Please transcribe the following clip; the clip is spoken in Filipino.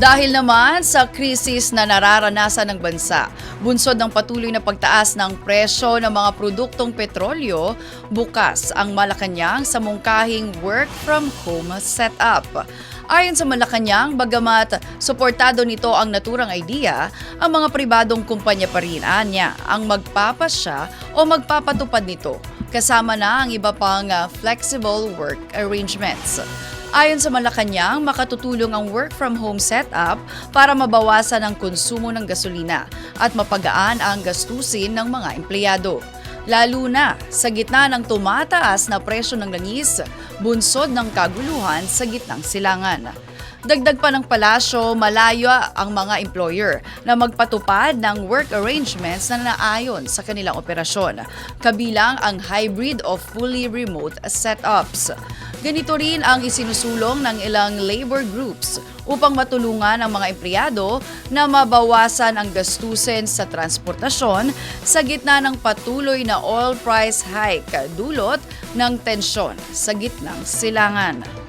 Dahil naman sa krisis na nararanasan ng bansa, bunsod ng patuloy na pagtaas ng presyo ng mga produktong petrolyo, bukas ang Malacanang sa mungkahing work-from-home setup. Ayon sa Malacanang, bagamat suportado nito ang naturang idea, ang mga pribadong kumpanya pa rin anya ang magpapasya o magpapatupad nito, kasama na ang iba pang flexible work arrangements. Ayon sa Malacanang, makatutulong ang work-from-home setup para mabawasan ang konsumo ng gasolina at mapagaan ang gastusin ng mga empleyado. Lalo na sa gitna ng tumataas na presyo ng langis, bunsod ng kaguluhan sa gitnang silangan. Dagdag pa ng palasyo, malayo ang mga employer na magpatupad ng work arrangements na naayon sa kanilang operasyon, kabilang ang hybrid o fully remote setups. Ganito rin ang isinusulong ng ilang labor groups upang matulungan ang mga empleyado na mabawasan ang gastusin sa transportasyon sa gitna ng patuloy na oil price hike dulot ng tensyon sa gitnang silangan.